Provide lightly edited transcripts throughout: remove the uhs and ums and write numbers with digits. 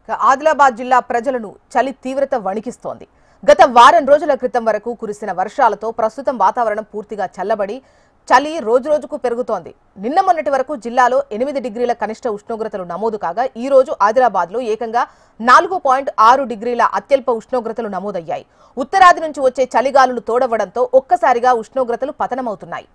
ఆదిలాబాద్ జిల్లా ప్రజలను చలి తీవ్రత వణికిస్తోంది. గత వారం రోజుల క్రితం వరకు కురిసిన వర్షాలతో ప్రస్తుతం వాతావరణం పూర్తిగా చల్లబడి చలి రోజురోజుకు పెరుగుతోంది. నిన్న మొన్నటి వరకు జిల్లాలో 8 డిగ్రీల కనిష్ట ఉష్ణోగ్రతలు నమోదు కాగా ఈ రోజు ఆదిలాబాద్లో ఏకంగా 4.6 డిగ్రీల అత్యల్ప ఉష్ణోగ్రతలు నమోదయ్యాయి. ఉత్తరాది నుంచి వచ్చే చలిగాలులు తోడవడంతో ఒక్కసారిగా ఉష్ణోగ్రతలు పతనమవుతున్నాయి.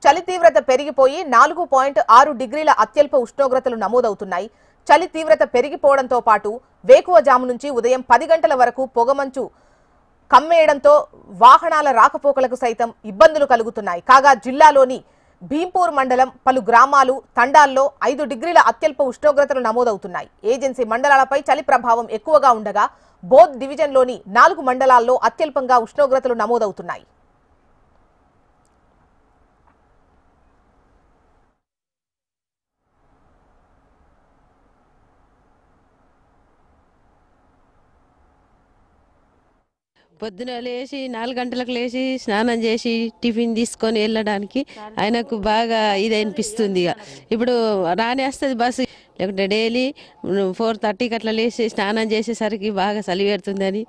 చలి తీవ్రత పెరిగిపోయి 4.6 డిగ్రీల అత్యల్ప ఉష్ణోగ్రతలు నమోదవుతున్నాయి. చలి తీవ్రత పెరిగిపోవడంతో పాటు వేకువజాము నుంచి ఉదయం 10 గంటల వరకు పొగమంచు కమ్మేయడంతో వాహనాల రాకపోకలకు సైతం ఇబ్బందులు కలుగుతున్నాయి. కాగా జిల్లాలోని భీంపూర్ మండలం పలు గ్రామాలు తండాల్లో 5 డిగ్రీల అత్యల్ప ఉష్ణోగ్రతలు నమోదవుతున్నాయి. ఏజెన్సీ మండలాలపై చలి ప్రభావం ఎక్కువగా ఉండగా బోధ్ డివిజన్లోని 4 మండలాల్లో అత్యల్పంగా ఉష్ణోగ్రతలు నమోదవుతున్నాయి. పొద్దున లేచి 4 గంటలకు లేచి స్నానం చేసి టిఫిన్ తీసుకొని వెళ్ళడానికి ఆయనకు బాగా ఇది అనిపిస్తుంది. ఇప్పుడు రానేస్తుంది బస్సు, లేకుంటే డైలీ 4:30కి అట్లా లేచి స్నానం చేసేసరికి బాగా చలి పెడుతుందని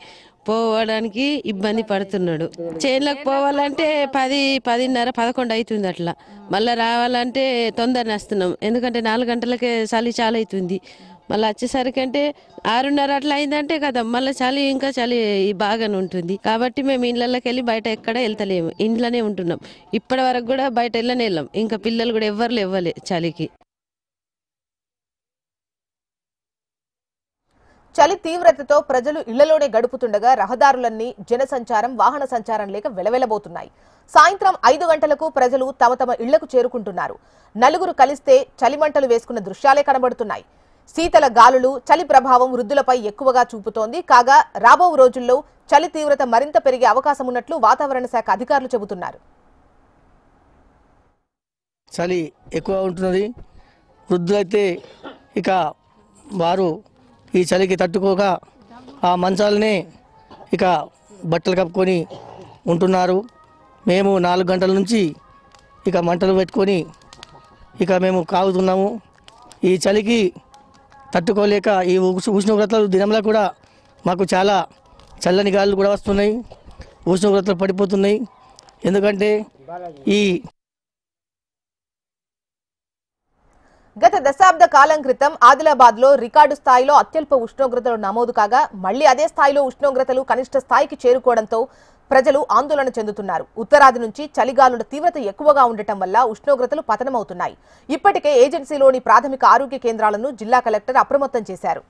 పోవడానికి ఇబ్బంది పడుతున్నాడు. చేనులకు పోవాలంటే 10, 10:30, 11 అవుతుంది అట్లా. మళ్ళీ రావాలంటే తొందరనే వస్తున్నాం, ఎందుకంటే 4 గంటలకే చలి చాలా అవుతుంది. మళ్ళీ వచ్చేసరికి అంటే 6:30 అట్లా అయిందంటే కదా మళ్ళీ చలి ఇంకా చలి బాగానే ఉంటుంది. కాబట్టి మేము ఇళ్ళకి వెళ్ళి బయట ఎక్కడ వెళ్తలేము, ఇంట్లోనే ఉంటున్నాం. ఇప్పటి వరకు కూడా బయట వెళ్ళాం. ఇంకా పిల్లలు కూడా ఎవ్వరు ఇవ్వలే చలికి. చలి తీవ్రతతో ప్రజలు ఇళ్లలోనే గడుపుతుండగా రహదారులన్నీ జనసంచారం వాహన సంచారం లేక వెలవెలబోతున్నాయి. సాయంత్రం 5 గంటలకు ప్రజలు తమ తమ ఇళ్లకు చేరుకుంటున్నారు. నలుగురు కలిస్తే చలిమంటలు వేసుకున్న దృశ్యాలే కనబడుతున్నాయి. శీతల గాలులు చలి ప్రభావం వృద్ధులపై ఎక్కువగా చూపుతోంది. కాగా రాబో రోజుల్లో చలి తీవ్రత మరింత పెరిగే అవకాశం ఉన్నట్లు వాతావరణ శాఖ అధికారులు చెబుతున్నారు. చలి ఎక్కువ ఉంటున్నది. వృద్ధులైతే ఇక వారు ఈ చలికి తట్టుకోక ఆ మంచాలనే ఇక బట్టలు కప్పుకొని ఉంటున్నారు. మేము 4 గంటల నుంచి ఇక మంటలు పెట్టుకొని ఇక మేము కాగుతున్నాము. ఈ చలికి తట్టుకోలేక ఈ ఉష్ణోగ్రతలు దినంలో కూడా మాకు చాలా చల్లని గాలులు కూడా వస్తున్నాయి. ఉష్ణోగ్రతలు పడిపోతున్నాయి. ఎందుకంటే ఈ గత దశాబ్ద కాలం క్రితం ఆదిలాబాద్ లో రికార్డు స్థాయిలో అత్యల్ప ఉష్ణోగ్రతలు నమోదు కాగా మళ్లీ అదే స్థాయిలో ఉష్ణోగ్రతలు కనిష్ట స్థాయికి చేరుకోవడంతో ప్రజలు ఆందోళన చెందుతున్నారు. ఉత్తరాది నుంచి చలిగాలుల తీవ్రత ఎక్కువగా ఉండటం వల్ల ఉష్ణోగ్రతలు పతనమవుతున్నాయి. ఇప్పటికే ఏజెన్సీలోని ప్రాథమిక ఆరోగ్య కేంద్రాలను జిల్లా కలెక్టర్ అప్రమత్తం చేశారు.